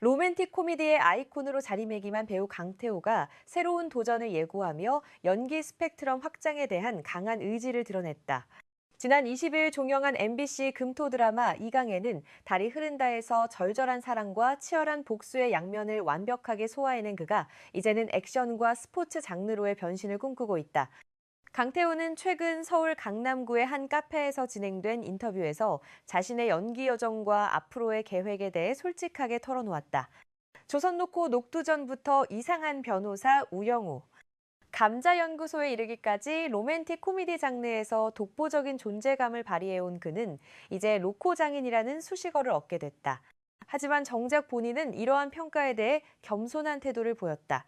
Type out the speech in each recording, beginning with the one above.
로맨틱 코미디의 아이콘으로 자리매김한 배우 강태호가 새로운 도전을 예고하며 연기 스펙트럼 확장에 대한 강한 의지를 드러냈다. 지난 20일 종영한 MBC 금토 드라마 이강에는 달이 흐른다에서 절절한 사랑과 치열한 복수의 양면을 완벽하게 소화해낸 그가 이제는 액션과 스포츠 장르로의 변신을 꿈꾸고 있다. 강태호는 최근 서울 강남구의 한 카페에서 진행된 인터뷰에서 자신의 연기 여정과 앞으로의 계획에 대해 솔직하게 털어놓았다. 조선노코 녹두전부터 이상한 변호사 우영우, 감자연구소에 이르기까지 로맨틱 코미디 장르에서 독보적인 존재감을 발휘해온 그는 이제 로코장인이라는 수식어를 얻게 됐다. 하지만 정작 본인은 이러한 평가에 대해 겸손한 태도를 보였다.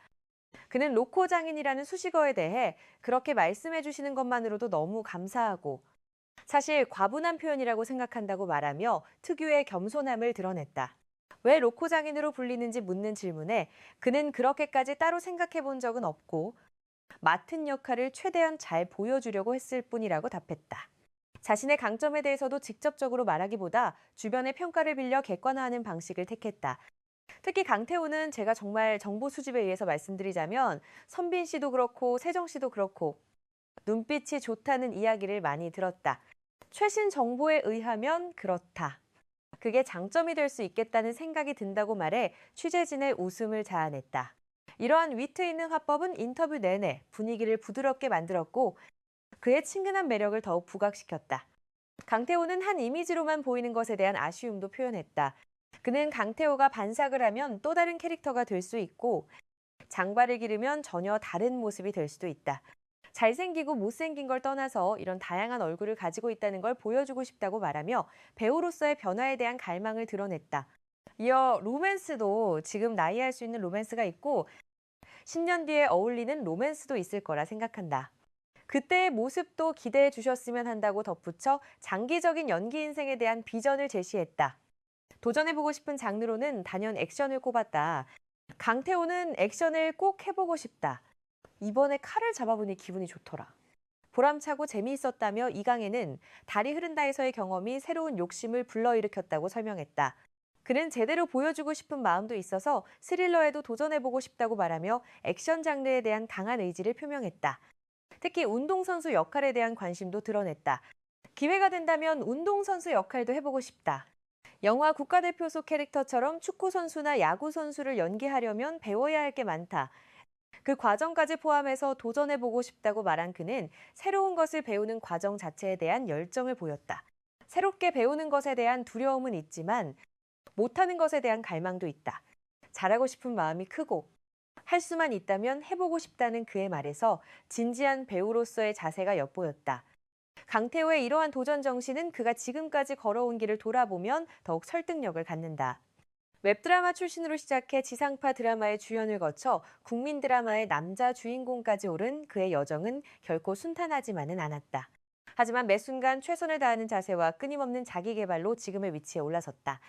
그는 로코장인이라는 수식어에 대해 그렇게 말씀해 주시는 것만으로도 너무 감사하고 사실 과분한 표현이라고 생각한다고 말하며 특유의 겸손함을 드러냈다. 왜 로코장인으로 불리는지 묻는 질문에 그는 그렇게까지 따로 생각해 본 적은 없고 맡은 역할을 최대한 잘 보여주려고 했을 뿐이라고 답했다. 자신의 강점에 대해서도 직접적으로 말하기보다 주변의 평가를 빌려 객관화하는 방식을 택했다. 특히 강태호는 제가 정말 정보 수집에 의해서 말씀드리자면 선빈 씨도 그렇고 세정 씨도 그렇고 눈빛이 좋다는 이야기를 많이 들었다. 최신 정보에 의하면 그렇다. 그게 장점이 될 수 있겠다는 생각이 든다고 말해 취재진의 웃음을 자아냈다. 이러한 위트 있는 화법은 인터뷰 내내 분위기를 부드럽게 만들었고 그의 친근한 매력을 더욱 부각시켰다. 강태호는 한 이미지로만 보이는 것에 대한 아쉬움도 표현했다. 그는 강태호가 반삭을 하면 또 다른 캐릭터가 될 수 있고 장발을 기르면 전혀 다른 모습이 될 수도 있다. 잘생기고 못생긴 걸 떠나서 이런 다양한 얼굴을 가지고 있다는 걸 보여주고 싶다고 말하며 배우로서의 변화에 대한 갈망을 드러냈다. 이어 로맨스도 지금 나이할 수 있는 로맨스가 있고 10년 뒤에 어울리는 로맨스도 있을 거라 생각한다. 그때의 모습도 기대해 주셨으면 한다고 덧붙여 장기적인 연기 인생에 대한 비전을 제시했다. 도전해보고 싶은 장르로는 단연 액션을 꼽았다. 강태호는 액션을 꼭 해보고 싶다. 이번에 칼을 잡아보니 기분이 좋더라. 보람차고 재미있었다며 이강에는 달이 흐른다에서의 경험이 새로운 욕심을 불러일으켰다고 설명했다. 그는 제대로 보여주고 싶은 마음도 있어서 스릴러에도 도전해보고 싶다고 말하며 액션 장르에 대한 강한 의지를 표명했다. 특히 운동선수 역할에 대한 관심도 드러냈다. 기회가 된다면 운동선수 역할도 해보고 싶다. 영화 국가대표 속 캐릭터처럼 축구선수나 야구선수를 연기하려면 배워야 할 게 많다. 그 과정까지 포함해서 도전해보고 싶다고 말한 그는 새로운 것을 배우는 과정 자체에 대한 열정을 보였다. 새롭게 배우는 것에 대한 두려움은 있지만 못하는 것에 대한 갈망도 있다. 잘하고 싶은 마음이 크고 할 수만 있다면 해보고 싶다는 그의 말에서 진지한 배우로서의 자세가 엿보였다. 강태호의 이러한 도전 정신은 그가 지금까지 걸어온 길을 돌아보면 더욱 설득력을 갖는다. 웹드라마 출신으로 시작해 지상파 드라마의 주연을 거쳐 국민 드라마의 남자 주인공까지 오른 그의 여정은 결코 순탄하지만은 않았다. 하지만 매 순간 최선을 다하는 자세와 끊임없는 자기 개발로 지금의 위치에 올라섰다.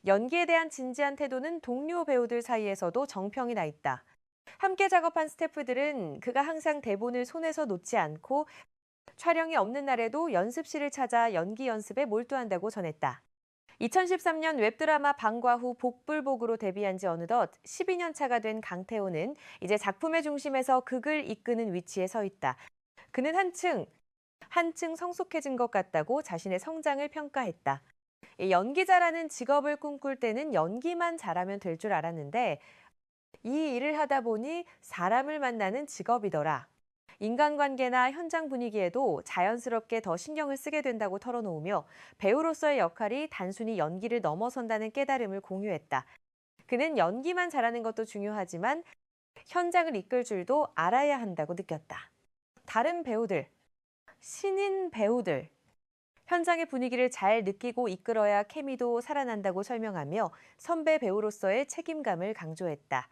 연기에 대한 진지한 태도는 동료 배우들 사이에서도 정평이 나 있다. 함께 작업한 스태프들은 그가 항상 대본을 손에서 놓지 않고 촬영이 없는 날에도 연습실을 찾아 연기 연습에 몰두한다고 전했다. 2013년 웹드라마 방과 후 복불복으로 데뷔한 지 어느덧 12년 차가 된 강태호는 이제 작품의 중심에서 극을 이끄는 위치에 서 있다. 그는 한층 성숙해진 것 같다고 자신의 성장을 평가했다. 이 연기자라는 직업을 꿈꿀 때는 연기만 잘하면 될 줄 알았는데 이 일을 하다 보니 사람을 만나는 직업이더라. 인간관계나 현장 분위기에도 자연스럽게 더 신경을 쓰게 된다고 털어놓으며 배우로서의 역할이 단순히 연기를 넘어선다는 깨달음을 공유했다. 그는 연기만 잘하는 것도 중요하지만 현장을 이끌 줄도 알아야 한다고 느꼈다. 다른 배우들, 신인 배우들, 현장의 분위기를 잘 느끼고 이끌어야 케미도 살아난다고 설명하며 선배 배우로서의 책임감을 강조했다.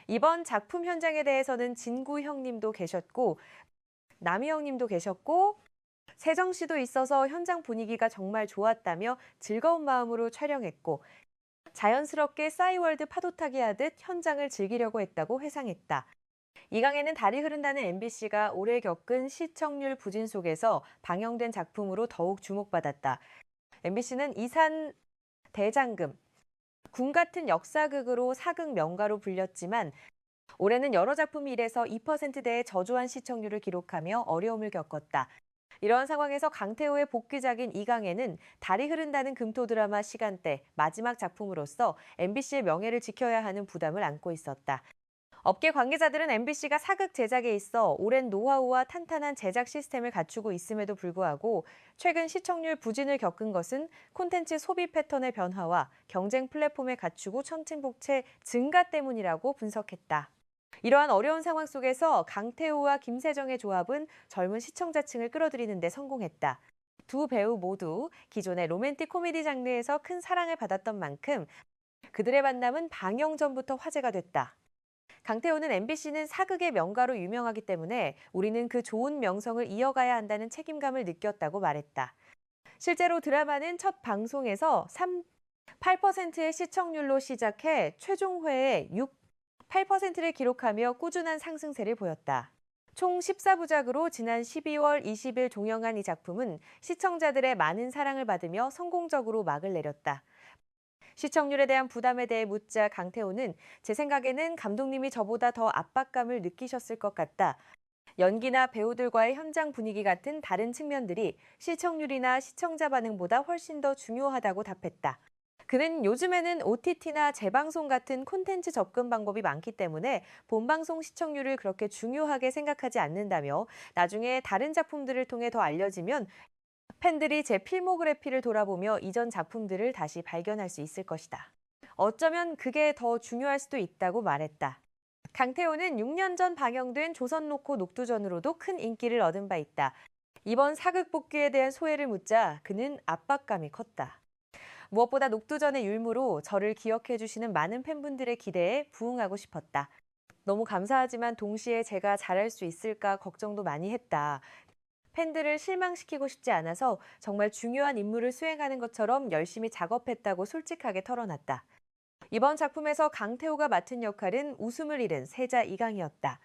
이번 작품 현장에 대해서는 진구 형님도 계셨고 남희 형님도 계셨고 세정 씨도 있어서 현장 분위기가 정말 좋았다며 즐거운 마음으로 촬영했고 자연스럽게 싸이월드 파도타기 하듯 현장을 즐기려고 했다고 회상했다. 이강에는 달이 흐른다는 MBC가 올해 겪은 시청률 부진 속에서 방영된 작품으로 더욱 주목받았다. MBC는 이산 대장금, 궁 같은 역사극으로 사극 명가로 불렸지만 올해는 여러 작품이 1에서 2%대의 저조한 시청률을 기록하며 어려움을 겪었다. 이런 상황에서 강태호의 복귀작인 이강에는 달이 흐른다는 금토 드라마 시간대 마지막 작품으로서 MBC의 명예를 지켜야 하는 부담을 안고 있었다. 업계 관계자들은 MBC가 사극 제작에 있어 오랜 노하우와 탄탄한 제작 시스템을 갖추고 있음에도 불구하고 최근 시청률 부진을 겪은 것은 콘텐츠 소비 패턴의 변화와 경쟁 플랫폼에 갖추고 천층복채 증가 때문이라고 분석했다. 이러한 어려운 상황 속에서 강태호와 김세정의 조합은 젊은 시청자층을 끌어들이는 데 성공했다. 두 배우 모두 기존의 로맨틱 코미디 장르에서 큰 사랑을 받았던 만큼 그들의 만남은 방영 전부터 화제가 됐다. 강태호는 MBC는 사극의 명가로 유명하기 때문에 우리는 그 좋은 명성을 이어가야 한다는 책임감을 느꼈다고 말했다. 실제로 드라마는 첫 방송에서 8%의 시청률로 시작해 최종 회에 8%를 기록하며 꾸준한 상승세를 보였다. 총 14부작으로 지난 12월 20일 종영한 이 작품은 시청자들의 많은 사랑을 받으며 성공적으로 막을 내렸다. 시청률에 대한 부담에 대해 묻자 강태호는 제 생각에는 감독님이 저보다 더 압박감을 느끼셨을 것 같다. 연기나 배우들과의 현장 분위기 같은 다른 측면들이 시청률이나 시청자 반응보다 훨씬 더 중요하다고 답했다. 그는 요즘에는 OTT나 재방송 같은 콘텐츠 접근 방법이 많기 때문에 본방송 시청률을 그렇게 중요하게 생각하지 않는다며 나중에 다른 작품들을 통해 더 알려지면 팬들이 제 필모그래피를 돌아보며 이전 작품들을 다시 발견할 수 있을 것이다. 어쩌면 그게 더 중요할 수도 있다고 말했다. 강태호는 6년 전 방영된 조선 로코 녹두전으로도 큰 인기를 얻은 바 있다. 이번 사극 복귀에 대한 소회를 묻자 그는 압박감이 컸다. 무엇보다 녹두전의 율무로 저를 기억해 주시는 많은 팬분들의 기대에 부응하고 싶었다. 너무 감사하지만 동시에 제가 잘할 수 있을까 걱정도 많이 했다. 팬들을 실망시키고 싶지 않아서 정말 중요한 임무를 수행하는 것처럼 열심히 작업했다고 솔직하게 털어놨다. 이번 작품에서 강태호가 맡은 역할은 웃음을 잃은 세자 이강이었다.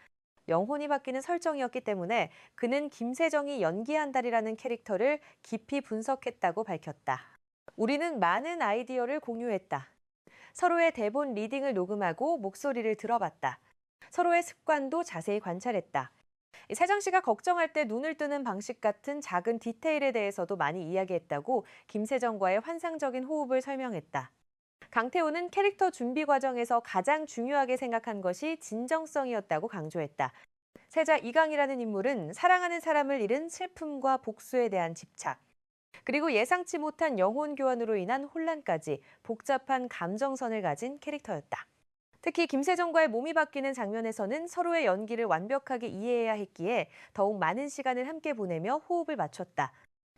영혼이 바뀌는 설정이었기 때문에 그는 김세정이 연기한다리라는 캐릭터를 깊이 분석했다고 밝혔다. 우리는 많은 아이디어를 공유했다. 서로의 대본 리딩을 녹음하고 목소리를 들어봤다. 서로의 습관도 자세히 관찰했다. 세정 씨가 걱정할 때 눈을 뜨는 방식 같은 작은 디테일에 대해서도 많이 이야기했다고 김세정과의 환상적인 호흡을 설명했다. 강태호는 캐릭터 준비 과정에서 가장 중요하게 생각한 것이 진정성이었다고 강조했다. 세자 이강이라는 인물은 사랑하는 사람을 잃은 슬픔과 복수에 대한 집착, 그리고 예상치 못한 영혼 교환으로 인한 혼란까지 복잡한 감정선을 가진 캐릭터였다. 특히 김세정과의 몸이 바뀌는 장면에서는 서로의 연기를 완벽하게 이해해야 했기에 더욱 많은 시간을 함께 보내며 호흡을 맞췄다.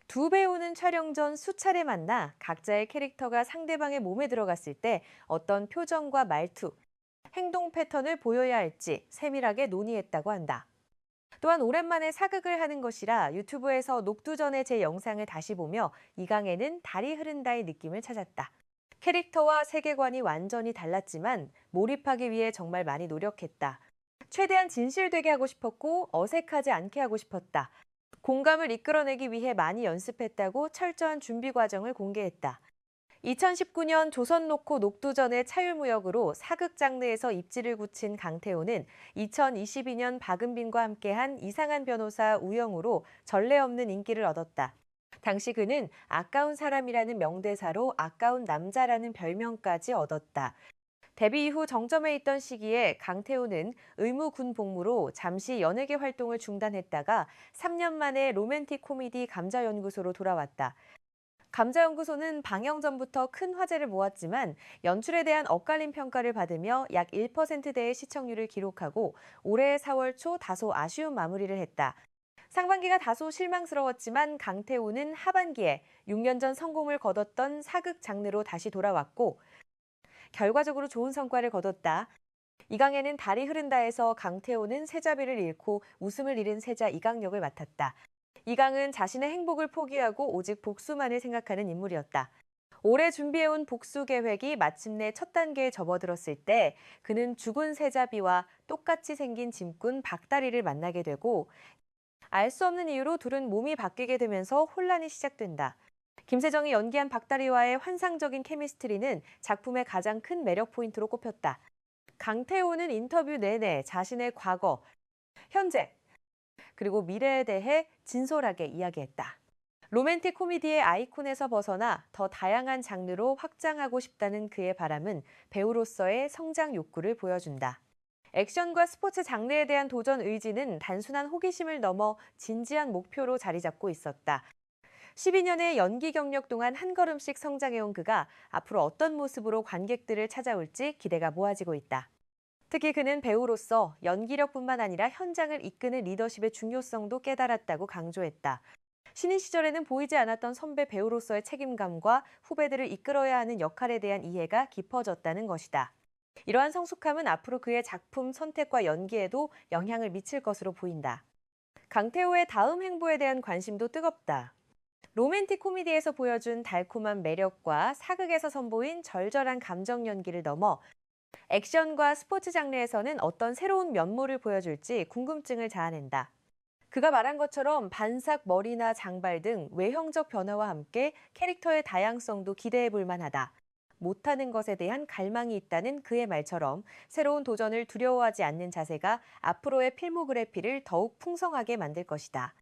두 배우는 촬영 전 수차례 만나 각자의 캐릭터가 상대방의 몸에 들어갔을 때 어떤 표정과 말투, 행동 패턴을 보여야 할지 세밀하게 논의했다고 한다. 또한 오랜만에 사극을 하는 것이라 유튜브에서 녹두전의 제 영상을 다시 보며 이강에는 달이 흐른다의 느낌을 찾았다. 캐릭터와 세계관이 완전히 달랐지만 몰입하기 위해 정말 많이 노력했다. 최대한 진실되게 하고 싶었고 어색하지 않게 하고 싶었다. 공감을 이끌어내기 위해 많이 연습했다고 철저한 준비 과정을 공개했다. 2019년 조선 로코 녹두전의 차율무역으로 사극 장르에서 입지를 굳힌 강태호는 2022년 박은빈과 함께한 이상한 변호사 우영우로 전례 없는 인기를 얻었다. 당시 그는 아까운 사람이라는 명대사로 아까운 남자라는 별명까지 얻었다. 데뷔 이후 정점에 있던 시기에 강태호는 의무 군 복무로 잠시 연예계 활동을 중단했다가 3년 만에 로맨틱 코미디 감자연구소로 돌아왔다. 감자연구소는 방영 전부터 큰 화제를 모았지만 연출에 대한 엇갈린 평가를 받으며 약 1%대의 시청률을 기록하고 올해 4월 초 다소 아쉬운 마무리를 했다. 상반기가 다소 실망스러웠지만 강태호는 하반기에 6년 전 성공을 거뒀던 사극 장르로 다시 돌아왔고 결과적으로 좋은 성과를 거뒀다. 이강에는 달이 흐른다에서 강태호는 세자비를 잃고 웃음을 잃은 세자 이강 역을 맡았다. 이강은 자신의 행복을 포기하고 오직 복수만을 생각하는 인물이었다. 오래 준비해온 복수 계획이 마침내 첫 단계에 접어들었을 때 그는 죽은 세자비와 똑같이 생긴 짐꾼 박다리를 만나게 되고 알 수 없는 이유로 둘은 몸이 바뀌게 되면서 혼란이 시작된다. 김세정이 연기한 박다리와의 환상적인 케미스트리는 작품의 가장 큰 매력 포인트로 꼽혔다. 강태호는 인터뷰 내내 자신의 과거, 현재, 그리고 미래에 대해 진솔하게 이야기했다. 로맨틱 코미디의 아이콘에서 벗어나 더 다양한 장르로 확장하고 싶다는 그의 바람은 배우로서의 성장 욕구를 보여준다. 액션과 스포츠 장르에 대한 도전 의지는 단순한 호기심을 넘어 진지한 목표로 자리 잡고 있었다. 12년의 연기 경력 동안 한 걸음씩 성장해온 그가 앞으로 어떤 모습으로 관객들을 찾아올지 기대가 모아지고 있다. 특히 그는 배우로서 연기력뿐만 아니라 현장을 이끄는 리더십의 중요성도 깨달았다고 강조했다. 신인 시절에는 보이지 않았던 선배 배우로서의 책임감과 후배들을 이끌어야 하는 역할에 대한 이해가 깊어졌다는 것이다. 이러한 성숙함은 앞으로 그의 작품 선택과 연기에도 영향을 미칠 것으로 보인다. 강태호의 다음 행보에 대한 관심도 뜨겁다. 로맨틱 코미디에서 보여준 달콤한 매력과 사극에서 선보인 절절한 감정 연기를 넘어 액션과 스포츠 장르에서는 어떤 새로운 면모를 보여줄지 궁금증을 자아낸다. 그가 말한 것처럼 반삭 머리나 장발 등 외형적 변화와 함께 캐릭터의 다양성도 기대해 볼 만하다. 못하는 것에 대한 갈망이 있다는 그의 말처럼 새로운 도전을 두려워하지 않는 자세가 앞으로의 필모그래피를 더욱 풍성하게 만들 것이다.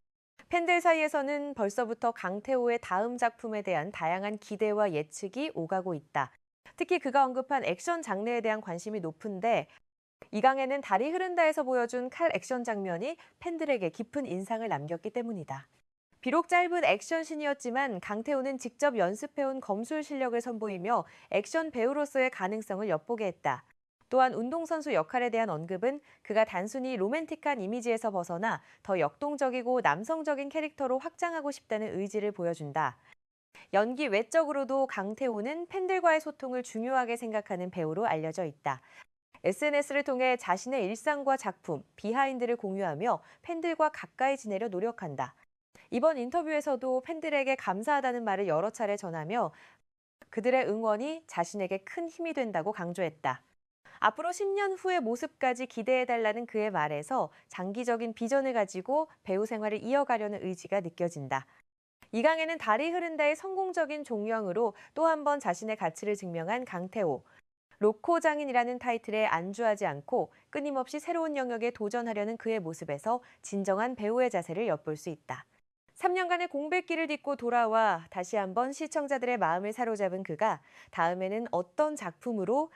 팬들 사이에서는 벌써부터 강태호의 다음 작품에 대한 다양한 기대와 예측이 오가고 있다. 특히 그가 언급한 액션 장르에 대한 관심이 높은데 이강에는 달이 흐른다에서 보여준 칼 액션 장면이 팬들에게 깊은 인상을 남겼기 때문이다. 비록 짧은 액션씬이었지만 강태호는 직접 연습해온 검술 실력을 선보이며 액션 배우로서의 가능성을 엿보게 했다. 또한 운동선수 역할에 대한 언급은 그가 단순히 로맨틱한 이미지에서 벗어나 더 역동적이고 남성적인 캐릭터로 확장하고 싶다는 의지를 보여준다. 연기 외적으로도 강태호는 팬들과의 소통을 중요하게 생각하는 배우로 알려져 있다. SNS를 통해 자신의 일상과 작품, 비하인드를 공유하며 팬들과 가까이 지내려 노력한다. 이번 인터뷰에서도 팬들에게 감사하다는 말을 여러 차례 전하며 그들의 응원이 자신에게 큰 힘이 된다고 강조했다. 앞으로 10년 후의 모습까지 기대해달라는 그의 말에서 장기적인 비전을 가지고 배우 생활을 이어가려는 의지가 느껴진다. 이강에는 달이 흐른다의 성공적인 종영으로 또 한 번 자신의 가치를 증명한 강태호. 로코 장인이라는 타이틀에 안주하지 않고 끊임없이 새로운 영역에 도전하려는 그의 모습에서 진정한 배우의 자세를 엿볼 수 있다. 3년간의 공백기를 딛고 돌아와 다시 한번 시청자들의 마음을 사로잡은 그가 다음에는 어떤 작품으로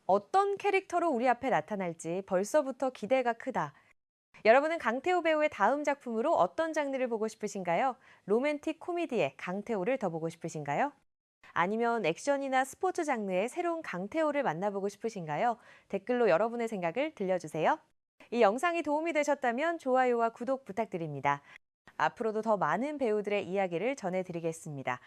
어떤 캐릭터로 우리 앞에 나타날지 벌써부터 기대가 크다. 여러분은 강태호 배우의 다음 작품으로 어떤 장르를 보고 싶으신가요? 로맨틱 코미디의 강태호를 더 보고 싶으신가요? 아니면 액션이나 스포츠 장르의 새로운 강태호를 만나보고 싶으신가요? 댓글로 여러분의 생각을 들려주세요. 이 영상이 도움이 되셨다면 좋아요와 구독 부탁드립니다. 앞으로도 더 많은 배우들의 이야기를 전해드리겠습니다.